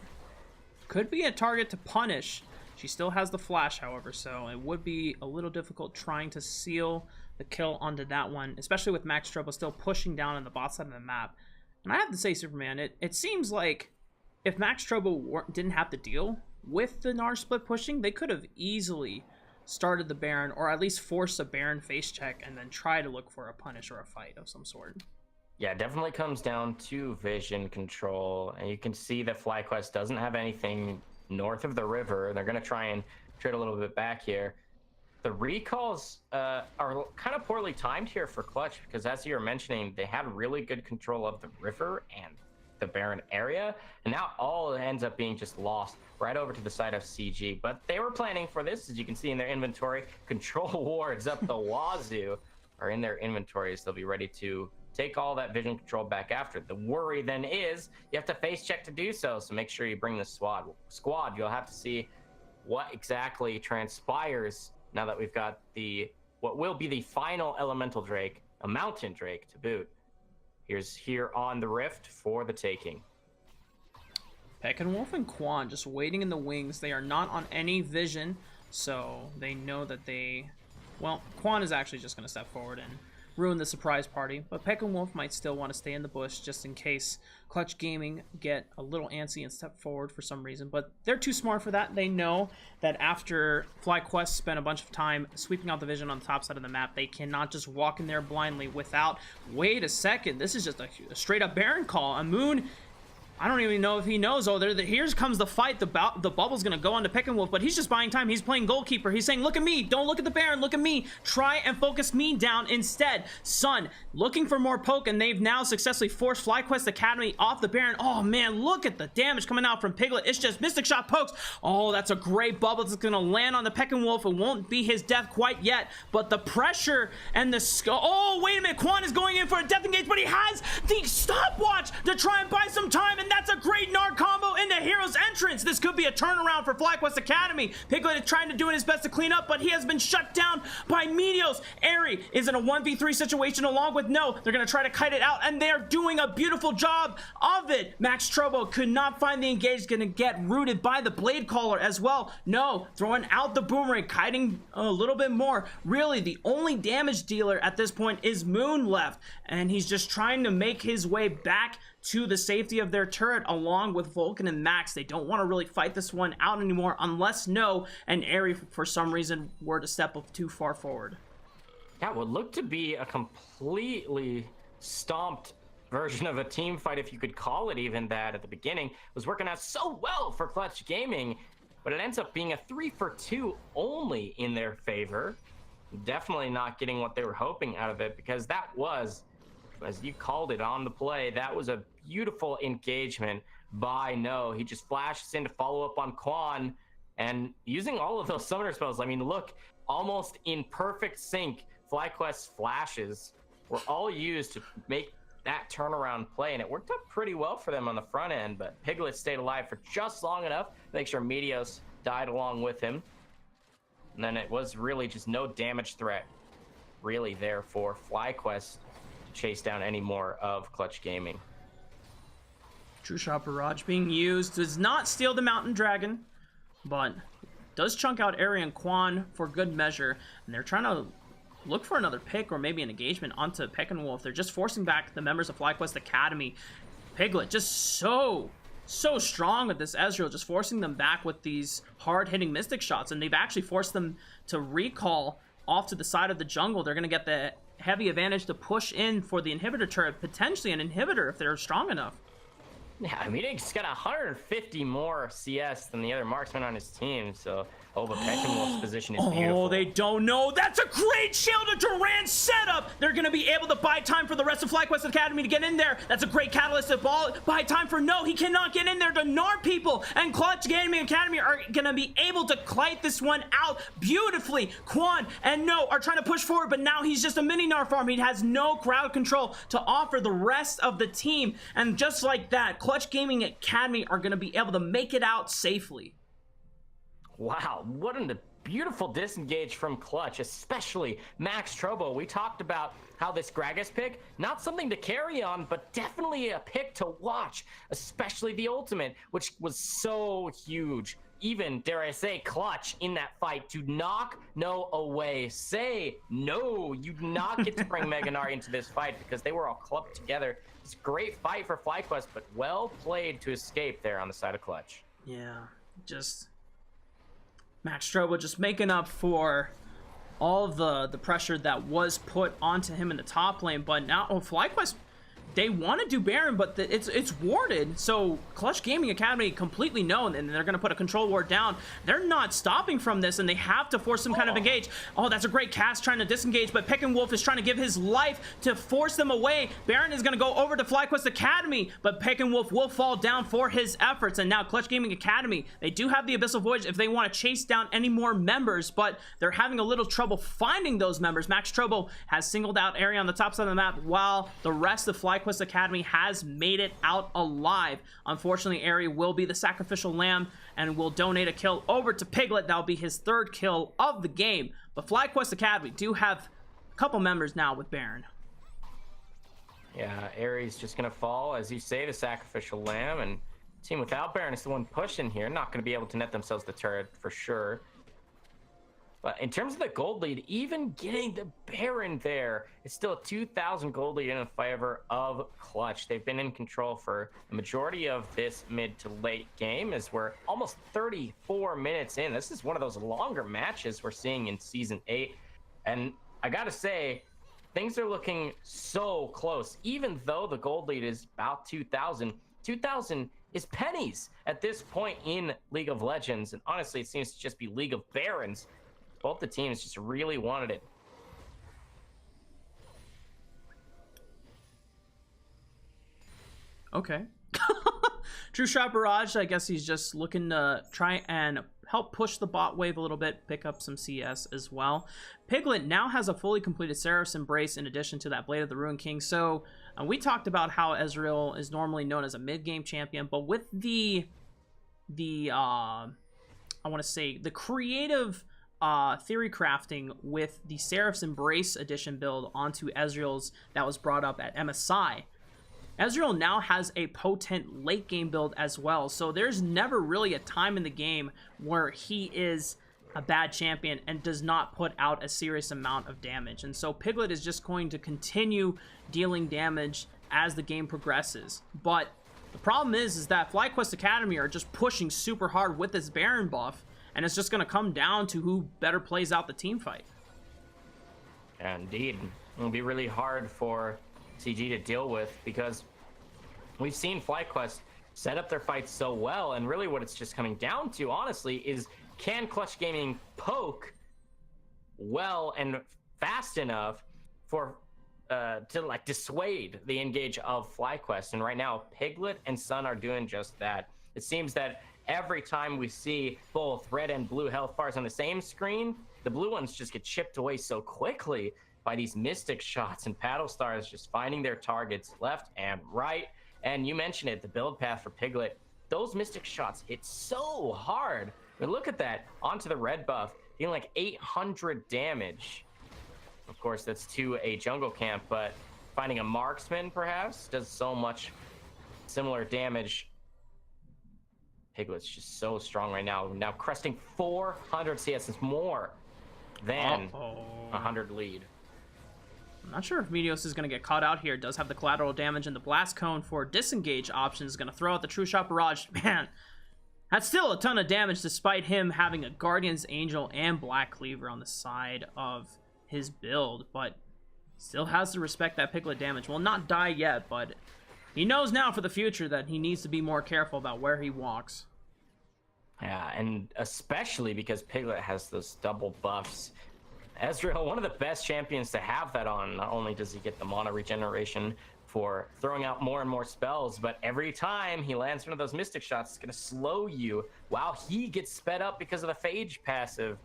A: Could be a target to punish. She still has the flash, however, so it would be a little difficult trying to seal the kill onto that one, especially with Max Trouble still pushing down on the bot side of the map. And I have to say, Superman, it seems like if Max Trouble didn't have to deal with the Gnar split pushing, they could have easily started the Baron, or at least forced a Baron face check and then try to look for a punish or a fight of some sort.
B: Yeah, it definitely comes down to vision control. And you can see that FlyQuest doesn't have anything north of the river. They're going to try and trade a little bit back here. The recalls are kind of poorly timed here for Clutch, because as you were mentioning, they have really good control of the river and the Baron area, and now all ends up being just lost right over to the side of CG. But they were planning for this, as you can see in their inventory. Control wards up the wazoo are in their inventories. They'll be ready to take all that vision control back after. The worry then is you have to face check to do so, so make sure you bring the squad. You'll have to see what exactly transpires now that we've got what will be the final elemental drake, a mountain drake to boot. Here's here on the rift for the taking.
A: Peckinwolf and Quan just waiting in the wings. They are not on any vision, so they know that well, Quan is actually just going to step forward and ruin the surprise party, but Peckinwolf might still want to stay in the bush just in case Clutch Gaming get a little antsy and step forward for some reason. But they're too smart for that. They know that after FlyQuest spent a bunch of time sweeping out the vision on the top side of the map, they cannot just walk in there blindly without... Wait a second, this is just a straight up Baron call. A Moon... I don't even know if he knows. Oh, here comes the fight. The bubble's going to go on to Peckinwolf, but he's just buying time. He's playing goalkeeper. He's saying, look at me. Don't look at the Baron. Look at me. Try and focus me down instead. Sun looking for more poke, and they've now successfully forced FlyQuest Academy off the Baron. Oh, man, look at the damage coming out from Piglet. It's just Mystic Shot pokes. Oh, that's a great bubble that's going to land on the Peckinwolf. It won't be his death quite yet, but the pressure and the... Oh, wait a minute. Quan is going in for a death engage, but he has the stopwatch to try and buy some time, and that's a great Gnar combo into Hero's Entrance. This could be a turnaround for FlyQuest Academy. Piglet is trying to do his best to clean up, but he has been shut down by Meteos. Aerie is in a 1v3 situation along with No. They're going to try to kite it out, and they're doing a beautiful job of it. Max Trobo could not find the engage, going to get rooted by the Blade Caller as well. No, throwing out the boomerang, kiting a little bit more. Really, the only damage dealer at this point is Moon left, and he's just trying to make his way back to the safety of their turret along with Vulcan and Max. They don't want to really fight this one out anymore unless No and Aerie for some reason were to step up too far forward.
B: Yeah, what looked to be a completely stomped version of a team fight, if you could call it even that at the beginning, was working out so well for Clutch Gaming, but it ends up being a 3-for-2 only in their favor. Definitely not getting what they were hoping out of it, because that was, as you called it on the play, that was a beautiful engagement by No. He just flashes in to follow up on Quan, and using all of those summoner spells. I mean, look, almost in perfect sync, FlyQuest flashes were all used to make that turnaround play, and it worked out pretty well for them on the front end, but Piglet stayed alive for just long enough to make sure Meteos died along with him. And then it was really just no damage threat really there for FlyQuest to chase down any more of Clutch Gaming.
A: True Shot Barrage being used does not steal the Mountain Dragon, but does chunk out Ari and Quan for good measure, and they're trying to look for another pick or maybe an engagement onto Peckinwolf. They're just forcing back the members of FlyQuest Academy. Piglet just so strong with this Ezreal, just forcing them back with these hard-hitting Mystic shots, and they've actually forced them to recall off to the side of the jungle. They're going to get the heavy advantage to push in for the inhibitor turret, potentially an inhibitor if they're strong enough.
B: Yeah, I mean, he's got 150 more CS than the other marksmen on his team, so but Peckinwolf's position is beautiful.
A: Oh, they don't know. That's a great Shield of Duran setup. They're going to be able to buy time for the rest of FlyQuest Academy to get in there. That's a great catalyst to buy time for no. He cannot get in there to Gnar people, and Clutch Gaming Academy are going to be able to kite this one out beautifully. Quan and No are trying to push forward, but now he's just a mini Gnar farm. He has no crowd control to offer the rest of the team, and just like that, Clutch Gaming Academy are going to be able to make it out safely.
B: Wow, what a beautiful disengage from Clutch, especially Max Trobo. We talked about how this Gragas pick, not something to carry on, but definitely a pick to watch, especially the ultimate, which was so huge. Even, dare I say, Clutch in that fight to knock No away. Say no, you do not get to bring Mega Gnar into this fight because they were all clubbed together. It's a great fight for FlyQuest, but well played to escape there on the side of Clutch.
A: Yeah, just Max Strobo just making up for all of the pressure that was put onto him in the top lane. But now FlyQuest, they want to do Baron, but it's warded. So Clutch Gaming Academy completely known, and they're going to put a control ward down. They're not stopping from this, and they have to force some kind of engage. Oh, that's a great cast trying to disengage, but Peckinwolf is trying to give his life to force them away. Baron is going to go over to FlyQuest Academy, but Peckinwolf will fall down for his efforts. And now Clutch Gaming Academy, they do have the Abyssal Voyage if they want to chase down any more members, but they're having a little trouble finding those members. Max Trobo has singled out area on the top side of the map, while the rest of FlyQuest Academy has made it out alive. Unfortunately, Ari will be the sacrificial lamb and will donate a kill over to Piglet. That'll be his third kill of the game. But FlyQuest Academy do have a couple members now with Baron.
B: Yeah, Ari's just gonna fall, as you say, the sacrificial lamb, and team without Baron is the one pushing here. Not gonna be able to net themselves the turret for sure. But in terms of the gold lead, even getting the Baron there, it's still a 2,000 gold lead in favor of Clutch. They've been in control for the majority of this mid to late game, as we're almost 34 minutes in. This is one of those longer matches we're seeing in Season 8. And I gotta say, things are looking so close. Even though the gold lead is about 2,000, 2,000 is pennies at this point in League of Legends. And honestly, it seems to just be League of Barons. Both the teams just really wanted it.
A: Okay. True Shot Barrage, I guess he's just looking to try and help push the bot wave a little bit, pick up some CS as well. Piglet now has a fully completed Seraph's Embrace in addition to that Blade of the Ruin King. So we talked about how Ezreal is normally known as a mid-game champion, but with the I want to say, the creative theory crafting with the Seraph's Embrace edition build onto Ezreal's that was brought up at MSI, Ezreal now has a potent late game build as well. So there's never really a time in the game where he is a bad champion and does not put out a serious amount of damage. And so Piglet is just going to continue dealing damage as the game progresses. But the problem is that FlyQuest Academy are just pushing super hard with this Baron buff, and it's just going to come down to who better plays out the team fight.
B: Indeed. It'll be really hard for CG to deal with, because we've seen FlyQuest set up their fights so well, and really what it's just coming down to, honestly, is can Clutch Gaming poke well and fast enough for to like dissuade the engage of FlyQuest. And right now, Piglet and Sun are doing just that. It seems that every time we see both red and blue health bars on the same screen, the blue ones just get chipped away so quickly. by these Mystic shots, and Paddle Stars just finding their targets left and right. And you mentioned it, the build path for Piglet. Those Mystic shots hit so hard. I mean, look at that, onto the red buff, dealing like 800 damage. Of course, that's to a jungle camp, but finding a marksman, perhaps, does so much similar damage. Piglet's just so strong right now. Now cresting 400 CS is more than 100 lead.
A: I'm not sure if Meteos is going to get caught out here. Does have the collateral damage, and the Blast Cone for disengage option is going to throw out the True Shot Barrage. Man, that's still a ton of damage despite him having a Guardian's Angel and Black Cleaver on the side of his build, but still has to respect that Piglet damage. Will not die yet, but he knows now for the future that he needs to be more careful about where he walks.
B: Yeah, and especially because Piglet has those double buffs. Ezreal, one of the best champions to have that on. Not only does he get the mana regeneration for throwing out more and more spells, but every time he lands one of those Mystic shots, it's going to slow you while he gets sped up because of the Phage passive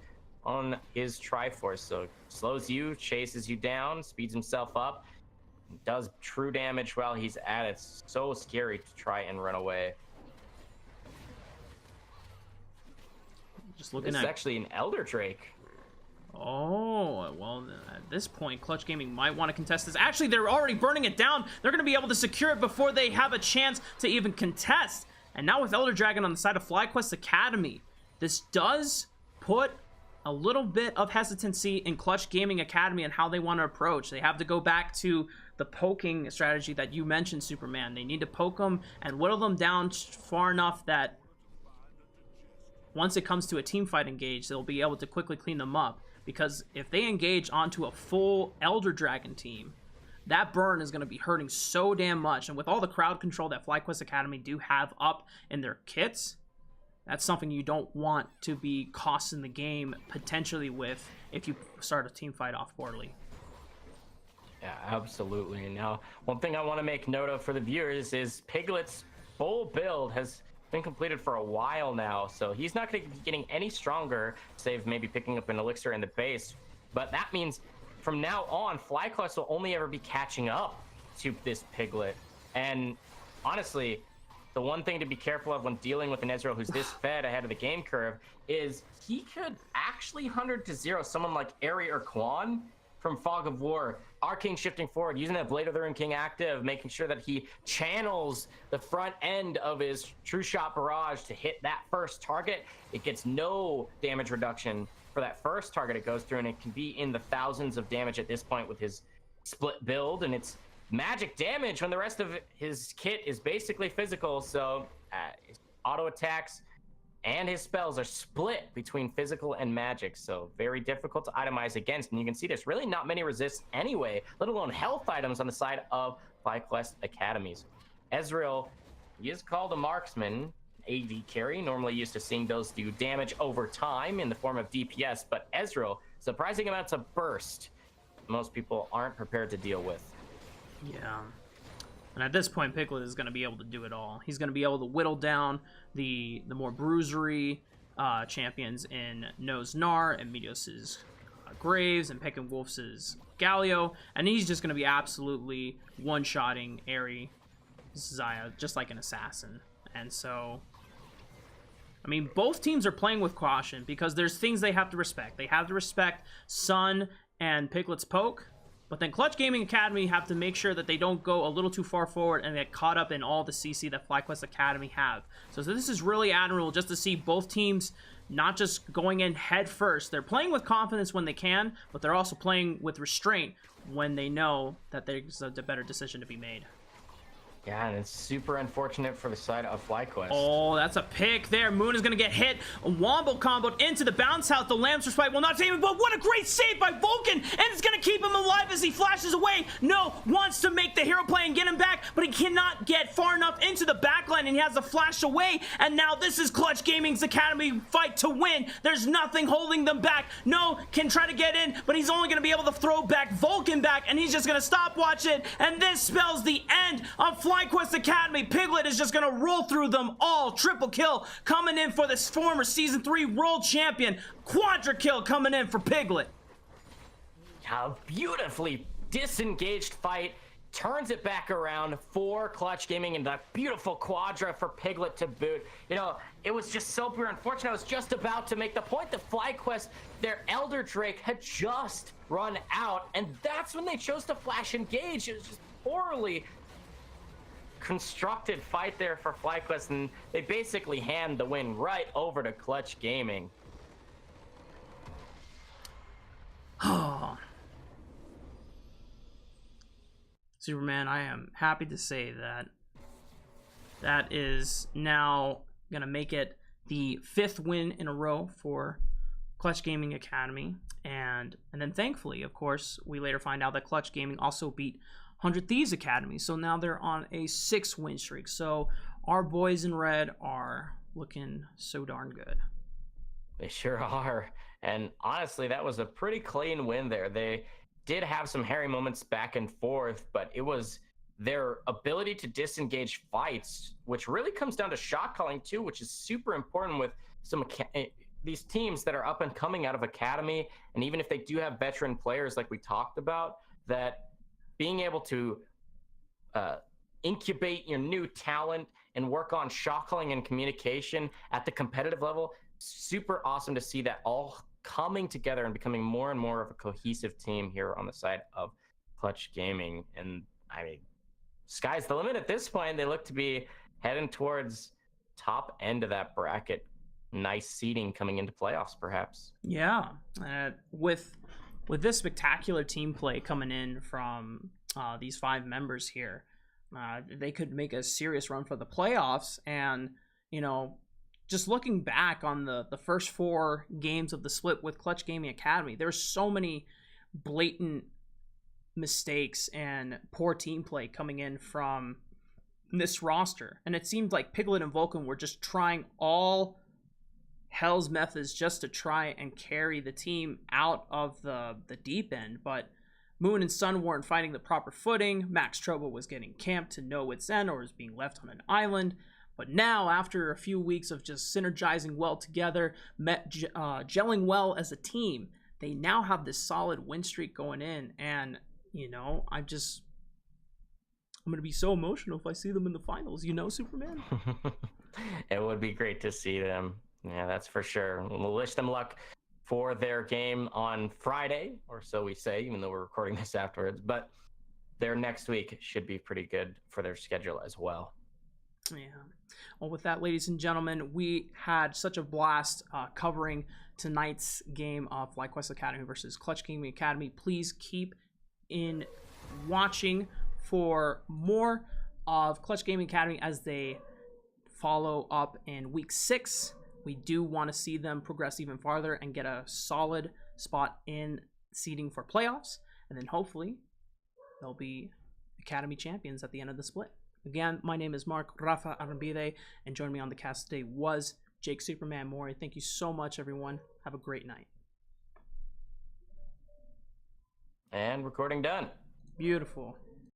B: on his Triforce. So slows you, chases you down, speeds himself up, does true damage while he's at it. It's so scary to try and run away.
A: Just looking
B: this
A: at...
B: is actually an Elder Drake.
A: Oh, well, at this point, Clutch Gaming might want to contest this. Actually, they're already burning it down. They're going to be able to secure it before they have a chance to even contest. And now with Elder Dragon on the side of FlyQuest Academy, this does put a little bit of hesitancy in Clutch Gaming Academy and how they want to approach. They have to go back to the poking strategy that you mentioned, Superman. They need to poke them and whittle them down far enough that once it comes to a team fight engage, they'll be able to quickly clean them up. Because if they engage onto a full Elder Dragon team, that burn is going to be hurting so damn much. And with all the crowd control that FlyQuest Academy do have up in their kits, that's something you don't want to be costing the game potentially with if you start a team fight off poorly.
B: Yeah, absolutely. Now, one thing I want to make note of for the viewers is Piglet's full build has been completed for a while now, so he's not going to be getting any stronger, save maybe picking up an elixir in the base. But that means from now on, FlyQuest will only ever be catching up to this Piglet. And honestly, the one thing to be careful of when dealing with an Ezreal who's this fed ahead of the game curve is he could actually 100-0 someone like Aerie or Quan from Fog of War. Arcane shifting forward, using that Blade of the Ruined King active, making sure that he channels the front end of his True Shot Barrage to hit that first target. It gets no damage reduction for that first target it goes through, and it can be in the thousands of damage at this point with his split build, and it's magic damage when the rest of his kit is basically physical. So his auto attacks and his spells are split between physical and magic, so very difficult to itemize against. And you can see there's really not many resists anyway, let alone health items on the side of FlyQuest Academies. Ezreal, he is called a marksman, AD carry, normally used to seeing those do damage over time in the form of DPS, but Ezreal, surprising amounts of burst, most people aren't prepared to deal with.
A: Yeah. And at this point, Piglet is going to be able to do it all. He's going to be able to whittle down the more bruisery champions in Nose Gnar and Meteos' Graves and Peck and Wolf's Galio. And he's just going to be absolutely one-shotting Aerie Xayah just like an assassin. And so, I mean, both teams are playing with caution because there's things they have to respect. They have to respect Sun and Piglet's poke. But then Clutch Gaming Academy have to make sure that they don't go a little too far forward and get caught up in all the CC that FlyQuest Academy have. So this is really admirable just to see both teams not just going in head first. They're playing with confidence when they can, but they're also playing with restraint when they know that there's a better decision to be made.
B: Yeah, and it's super unfortunate for the side of FlyQuest.
A: Oh, that's a pick there. Moon is going to get hit. A Wombo comboed into the bounce out. The Lamb's Respite will not save him, but what a great save by Vulcan. And it's going to keep him alive as he flashes away. No, wants to make the hero play and get him back, but he cannot get far enough into the backline, and he has to flash away. And now this is Clutch Gaming's Academy fight to win. There's nothing holding them back. No, can try to get in, but he's only going to be able to throw back Vulcan back, and he's just going to stopwatch it. And this spells the end of FlyQuest Academy. Piglet is just gonna roll through them all. Triple kill coming in for this former Season 3 World Champion. Quadra kill coming in for Piglet.
B: A beautifully disengaged fight, turns it back around for Clutch Gaming, and that beautiful quadra for Piglet to boot. You know, it was just so pure unfortunate. I was just about to make the point that FlyQuest, their Elder Drake, had just run out, and that's when they chose to flash engage. It was just poorly constructed fight there for FlyQuest, and they basically hand the win right over to Clutch Gaming.
A: Superman, I am happy to say that that is now going to make it the 5th win in a row for Clutch Gaming Academy. And then thankfully, of course, we later find out that Clutch Gaming also beat 100 Thieves Academy. So now they're on a 6-win streak. So our boys in red are looking so darn good.
B: They sure are. And honestly, that was a pretty clean win there. They did have some hairy moments back and forth, but it was their ability to disengage fights, which really comes down to shot calling too, which is super important with some these teams that are up and coming out of academy. And even if they do have veteran players like we talked about, that being able to incubate your new talent and work on shot calling and communication at the competitive level, super awesome to see that all coming together and becoming more and more of a cohesive team here on the side of Clutch Gaming. And I mean, sky's the limit at this point. They look to be heading towards top end of that bracket. Nice seeding coming into playoffs, perhaps.
A: Yeah, with this spectacular team play coming in from these 5 members here, they could make a serious run for the playoffs. And you know, just looking back on the first 4 games of the split with Clutch Gaming Academy, there's so many blatant mistakes and poor team play coming in from this roster. And it seemed like Piglet and Vulcan were just trying all hell's methods just to try and carry the team out of the deep end. But Moon and Sun weren't finding the proper footing. Max Trouble was getting camped to no wit's end or was being left on an island. But now, after a few weeks of just synergizing well together, gelling well as a team, they now have this solid win streak going in. And, you know, I'm going to be so emotional if I see them in the finals, you know, Superman?
B: It would be great to see them. Yeah, that's for sure. We'll wish them luck for their game on Friday, or so we say, even though we're recording this afterwards. But their next week should be pretty good for their schedule as well.
A: Yeah. Well, with that, ladies and gentlemen, we had such a blast covering tonight's game of FlyQuest Academy versus Clutch Gaming Academy. Please keep in watching for more of Clutch Gaming Academy as they follow up in week 6. We do want to see them progress even farther and get a solid spot in seeding for playoffs. And then hopefully they'll be Academy champions at the end of the split. Again, my name is Mark Raafaa Arambide, and joining me on the cast today was Jake Superman Mori. Thank you so much, everyone. Have a great night.
B: And recording done.
A: Beautiful.